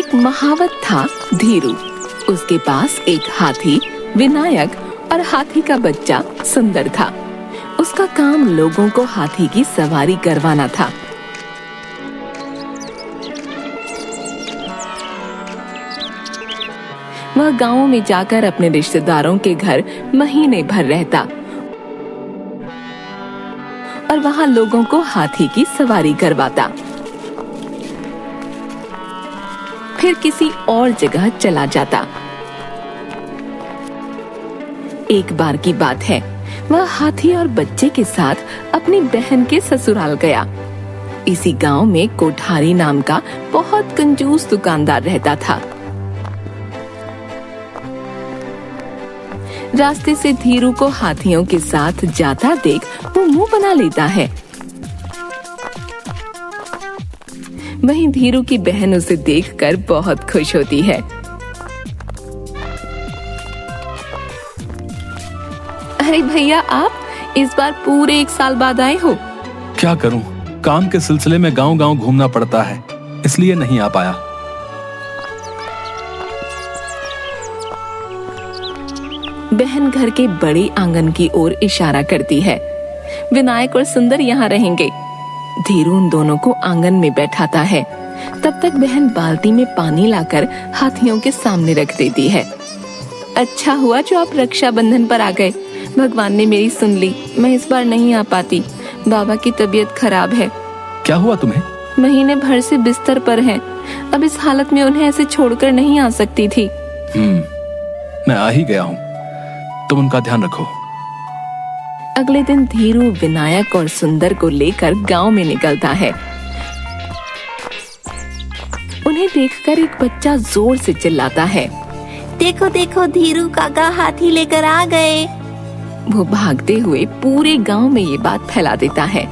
एक महावत था धीरू। उसके पास एक हाथी विनायक और हाथी का बच्चा सुंदर था। उसका काम लोगों को हाथी की सवारी करवाना था। वह गांवों में जाकर अपने रिश्तेदारों के घर महीने भर रहता और वहां लोगों को हाथी की सवारी करवाता। फिर किसी और जगह चला जाता। एक बार की बात है, वह हाथी और बच्चे के साथ अपनी बहन के ससुराल गया। इसी गांव में कोठारी नाम का बहुत कंजूस दुकानदार रहता था। रास्ते से धीरू को हाथियों के साथ जाता देख वो मुंह बना लेता है। वहीं धीरू की बहन उसे देखकर बहुत खुश होती है। अरे भैया, आप इस बार पूरे 1 साल बाद आए हो। क्या करूं, काम के सिलसिले में गांव-गांव घूमना पड़ता है, इसलिए नहीं आ पाया। बहन घर के बड़े आंगन की ओर इशारा करती है। विनायक और सुंदर यहाँ रहेंगे। धीरू उन दोनों को आंगन में बैठाता है। तब तक बहन बाल्टी में पानी लाकर हाथियों के सामने रख देती है। अच्छा हुआ जो आप रक्षाबंधन पर आ गए। भगवान ने मेरी सुन ली। मैं इस बार नहीं आ पाती। बाबा की तबीयत खराब है। क्या हुआ तुम्हें? महीने भर से बिस्तर पर हैं। अब इस हालत में उन्हें ऐसे छोड़कर नहीं आ सकती थी। मैं आ ही गया हूँ, तुम उनका ध्यान रखो। अगले दिन धीरू विनायक और सुंदर को लेकर गांव में निकलता है। उन्हें देखकर एक बच्चा जोर से चिल्लाता है, देखो देखो, धीरू काका हाथी लेकर आ गए। वो भागते हुए पूरे गांव में ये बात फैला देता है।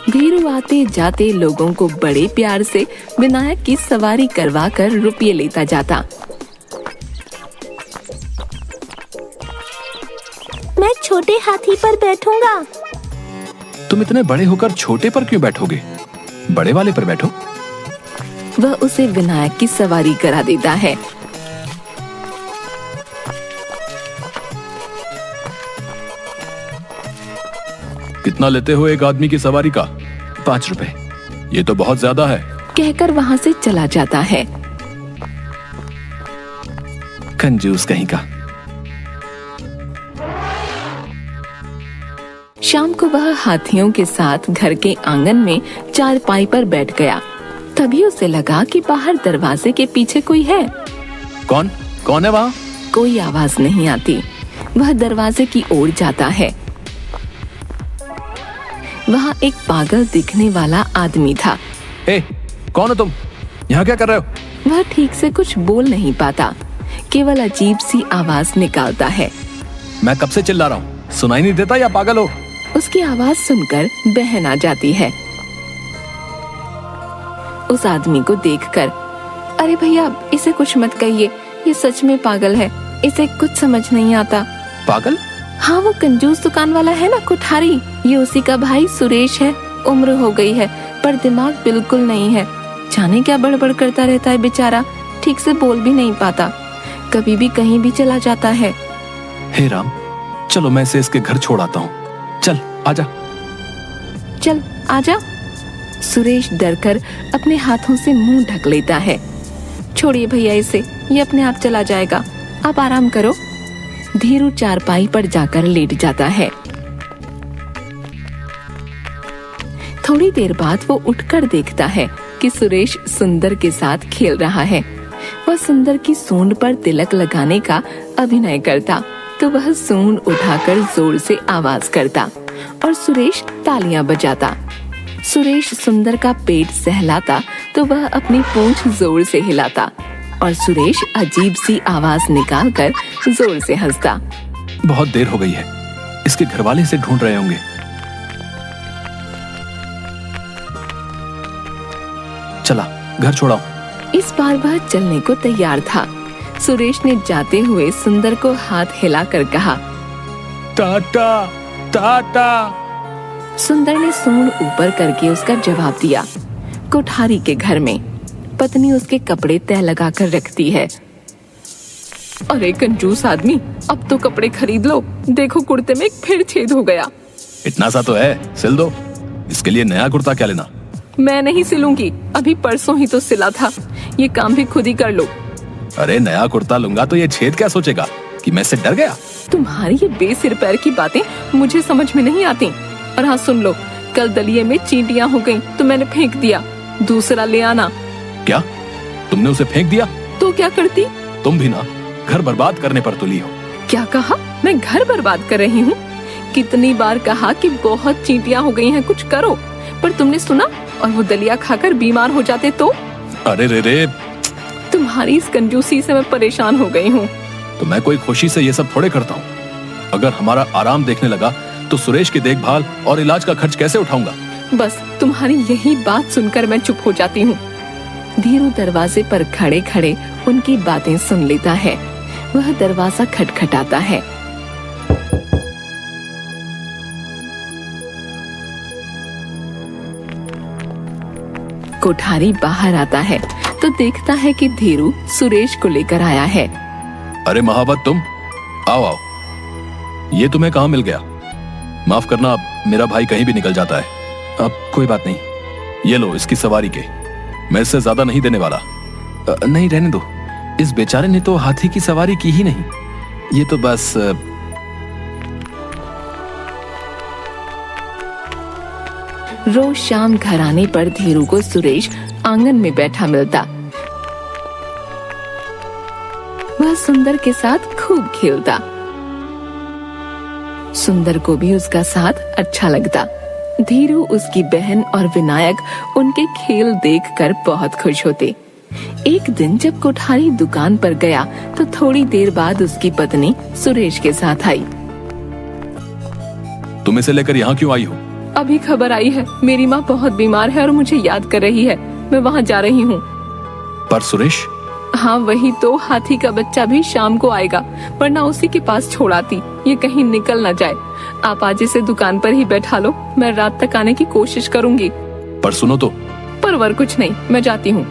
धीरू आते जाते लोगों को बड़े प्यार से विनायक की सवारी करवाकर रुपये लेता जाता। मैं छोटे हाथी पर बैठूंगा। तुम इतने बड़े होकर छोटे पर क्यों बैठोगे? बड़े वाले पर बैठो। वह उसे विनायक की सवारी करा देता है। कितना लेते हो एक आदमी की सवारी का? 5 रुपए। ये तो बहुत ज्यादा है, कहकर वहां से चला जाता है। कंजूस कहीं का। शाम को वह हाथियों के साथ घर के आंगन में चारपाई पर बैठ गया। तभी उसे लगा कि बाहर दरवाजे के पीछे कोई है। कौन है वहाँ? कोई आवाज नहीं आती। वह दरवाजे की ओर जाता है। वहाँ एक पागल दिखने वाला आदमी था। कौन हो तुम? यहाँ क्या कर रहे हो? वह ठीक से कुछ बोल नहीं पाता, केवल अजीब सी आवाज निकालता है। मैं कब से चिल्ला रहा हूँ, सुनाई नहीं देता या पागल हो? उसकी आवाज सुनकर बहन आ जाती है। उस आदमी को देखकर, अरे भैया, इसे कुछ मत कहिए, ये सच में पागल है, इसे कुछ समझ नहीं आता। पागल? हाँ, वो कंजूस दुकान वाला है ना, कोठारी। ये उसी का भाई सुरेश है। उम्र हो गई है पर दिमाग बिल्कुल नहीं है। जाने क्या बड़बड़ करता रहता है बेचारा, ठीक से बोल भी नहीं पाता। कभी भी कहीं भी चला जाता है। हे राम, चलो मैं इसे इसके घर छोड़ आता हूँ। चल आजा। चल आजा। सुरेश डरकर अपने हाथों से मुंह ढक लेता है। छोड़िए भैया इसे, ये अपने आप चला जाएगा, आप आराम करो। धीरू चारपाई पर जाकर लेट जाता है। थोड़ी देर बाद वो उठकर देखता है कि सुरेश सुंदर के साथ खेल रहा है। वह सुंदर की सूंड पर तिलक लगाने का अभिनय करता तो वह सूंड उठाकर जोर से आवाज करता और सुरेश तालियां बजाता। सुरेश सुंदर का पेट सहलाता तो वह अपनी पूंछ जोर से हिलाता और सुरेश अजीब सी आवाज निकालकर जोर से हंसता। बहुत देर हो गई है, इसके घरवाले इसे ढूंढ रहे होंगे। चला घर छोड़ाओ। इस बार वह चलने को तैयार था। सुरेश ने जाते हुए सुंदर को हाथ हिलाकर कहा, टाटा टाटा। सुंदर ने सूंड ऊपर करके उसका जवाब दिया। कोठारी के घर में पत्नी उसके कपड़े तह लगाकर रखती है। अरे कंजूस आदमी, अब तो कपड़े खरीद लो, देखो कुर्ते में एक फिर छेद हो गया। इतना सा तो है, सिल दो। इसके लिए नया कुर्ता क्या लेना? मैं नहीं सिलूंगी, अभी परसों ही तो सिला था, ये काम भी खुद ही कर लो। अरे नया कुर्ता लूंगा तो ये छेद क्या सोचेगा कि मैं इससे डर गया? तुम्हारी ये बेसिर पैर की बातें मुझे समझ में नहीं आती। और हाँ सुन लो, कल दलिये में चींटियां हो गईं तो मैंने फेंक दिया, दूसरा ले आना। क्या तुमने उसे फेंक दिया? तो क्या करती? तुम भी ना घर बर्बाद करने पर तुली हो। क्या कहा? मैं घर बर्बाद कर रही हूँ? कितनी बार कहा कि बहुत चींटियां हो गई हैं, कुछ करो, पर तुमने सुना और वो दलिया खाकर बीमार हो जाते तो? अरे रे रे, तुम्हारी इस कंजूसी से मैं परेशान हो गई हूँ। तो मैं कोई खुशी से ये सब थोड़े करता हूँ। अगर हमारा आराम देखने लगा तो सुरेश की देखभाल और इलाज का खर्च कैसे उठाऊंगा? बस तुम्हारी यही बात सुनकर मैं चुप हो जाती हूँ। धीरू दरवाजे पर खड़े खड़े उनकी बातें सुन लेता है। वह दरवाजा खटखटाता है। कोठारी बाहर आता है तो देखता है कि धीरू सुरेश को लेकर आया है। अरे महावत, तुम आओ आओ, ये तुम्हें कहाँ मिल गया? माफ करना, मेरा भाई कहीं भी निकल जाता है। अब कोई बात नहीं, ये लो इसकी सवारी के, मैं इससे ज्यादा नहीं देने वाला। नहीं रहने दो, इस बेचारे ने तो हाथी की सवारी की ही नहीं, ये तो बस रोज शाम घर आने पर धीरू को सुरेश आंगन में बैठा मिलता। वह सुंदर के साथ खूब खेलता। सुंदर को भी उसका साथ अच्छा लगता। धीरू, उसकी बहन और विनायक उनके खेल देखकर बहुत खुश होते। एक दिन जब कोठारी दुकान पर गया तो थोड़ी देर बाद उसकी पत्नी सुरेश के साथ आई। तुम इसे लेकर यहाँ क्यों आई हो? अभी खबर आई है, मेरी माँ बहुत बीमार है और मुझे याद कर रही है, मैं वहाँ जा रही हूँ। पर सुरेश? हाँ वही तो, हाथी का बच्चा भी शाम को आएगा, वरना उसी के पास छोड़ आती, ये कहीं निकल न जाए। आप आज इसे दुकान पर ही बैठा लो, मैं रात तक आने की कोशिश करूंगी। पर सुनो तो। परवर कुछ नहीं, मैं जाती हूँ।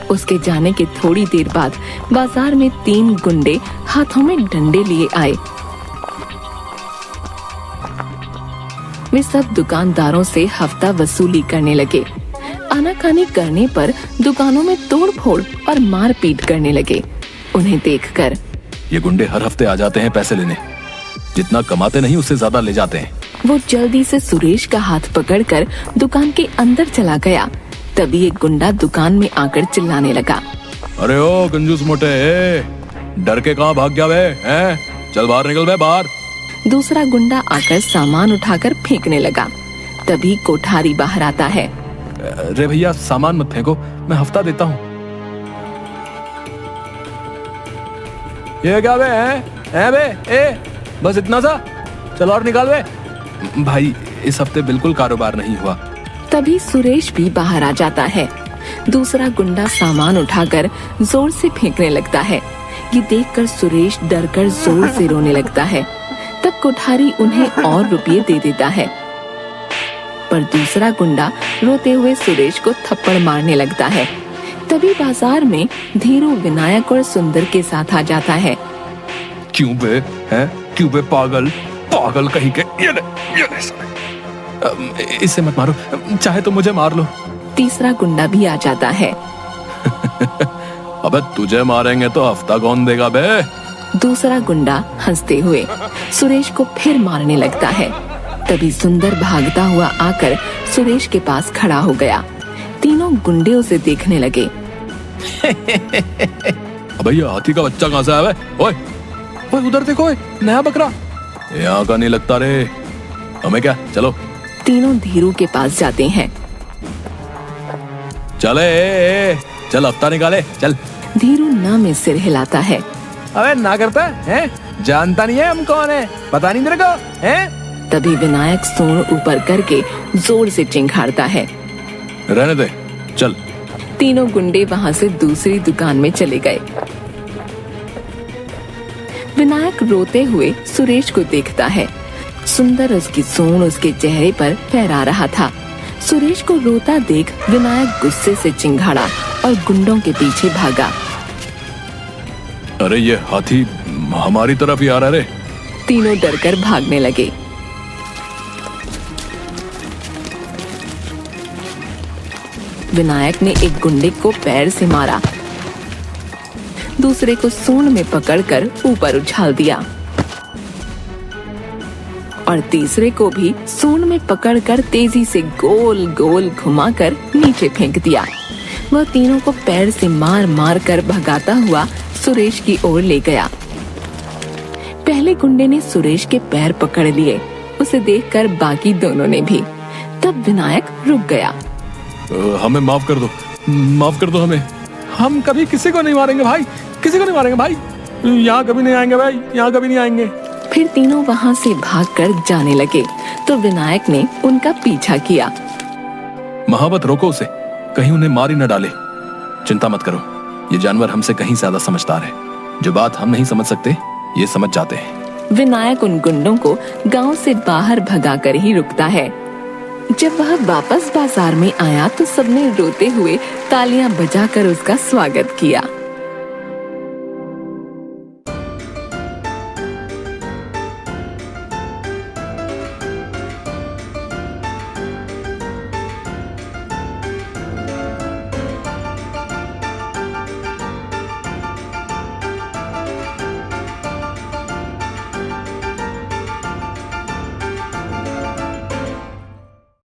उसके जाने के थोड़ी देर बाद बाजार में 3 गुंडे हाथों में डंडे लिए आए। वे सब दुकानदारों से हफ्ता वसूली करने लगे। आनाकानी करने पर दुकानों में तोड़फोड़ और मारपीट करने लगे। उन्हें देखकर ये गुंडे हर हफ्ते आ जाते हैं पैसे लेने, जितना कमाते नहीं उससे ज्यादा ले जाते हैं। वो जल्दी से सुरेश का हाथ पकड़कर दुकान के अंदर चला गया। तभी एक गुंडा दुकान में आकर चिल्लाने लगा। अरे ओ कंजूस मोटे, डर के कहाँ भाग गया बे? चल बाहर निकल बे, बाहर। दूसरा गुंडा आकर सामान उठाकर फेंकने लगा। तभी कोठारी बाहर आता है। अरे भैया सामान मत फेंको, मैं हफ्ता देता हूँ। ये क्या बे? हैं बे? बस इतना सा? चल और निकाल बे। भाई इस हफ्ते बिल्कुल कारोबार नहीं हुआ। तभी सुरेश भी बाहर आ जाता है। दूसरा गुंडा सामान उठाकर जोर से फेंकने लगता है। ये देखकर सुरेश डरकर जोर से रोने लगता है। तब कोठारी उन्हें और रुपये दे देता है। पर दूसरा गुंडा रोते हुए सुरेश को थप्पड़ मारने लगता है। तभी बाजार में धीरू, विनायक और सुंदर के साथ आ जाता है। क्यों बे? हैं? क्यों बे पागल? पागल कहीं के। ये ले, इसे मत मारो, चाहे तो मुझे मार लो। तीसरा गुंडा भी आ जाता है। अबे तुझे मारेंगे तो हफ्ता कौन देगा बे? दूसरा गुंडा हंसते हुए सुरेश को फिर मारने लगता है। तभी सुंदर भागता हुआ आकर सुरेश के पास खड़ा हो गया। तीनों गुंडे उसे देखने लगे। अबे ये हाथी का बच्चा कहाँ से आया बे? ओए ओए उधर देखो, नया बकरा। यहाँ का नहीं लगता रे, हमें क्या, चलो। तीनों धीरू के पास जाते हैं। चले, चल हफ्ता निकाले, चल। धीरू ना में सिर हिलाता है। अबे ना करता है? जानता नहीं है हम कौन है? पता नहीं तेरे को है? तभी विनायक सूंड ऊपर करके जोर से चिंघाड़ता है। रहने दे, चल। तीनों गुंडे वहाँ से दूसरी दुकान में चले गए। विनायक रोते हुए सुरेश को देखता है। सुंदर उसकी सूंड उसके चेहरे पर फहरा रहा था। सुरेश को रोता देख विनायक गुस्से से चिंघाड़ा और गुंडों के पीछे भागा। अरे ये हाथी हमारी तरफ ही आ रहा है रे। तीनों डरकर भागने लगे। विनायक ने एक गुंडे को पैर से मारा, दूसरे को सूंड में पकड़कर ऊपर उछाल दिया और तीसरे को भी सूंड में पकड़कर तेजी से गोल गोल घुमाकर नीचे फेंक दिया। वह तीनों को पैर से मार मार कर भगाता हुआ सुरेश की ओर ले गया। पहले गुंडे ने सुरेश के पैर पकड़ लिए, उसे देखकर बाकी दोनों ने भी। तब विनायक रुक गया। हमें माफ कर दो हमें। हम कभी किसी को नहीं मारेंगे भाई, किसी को नहीं मारेंगे भाई। यहाँ कभी नहीं आएंगे भाई, यहाँ कभी नहीं आएंगे। फिर तीनों वहाँ से भागकर जाने लगे तो विनायक ने उनका पीछा किया। महावत रोको उसे, कहीं उन्हें मार ही न डाले। चिंता मत करो, ये जानवर हमसे कहीं ज्यादा समझदार है। जो बात हम नहीं समझ सकते ये समझ जाते हैं। विनायक उन गुंडों को गांव से बाहर भगाकर ही रुकता है। जब वह वापस बाजार में आया तो सबने रोते हुए तालियां बजाकर उसका स्वागत किया।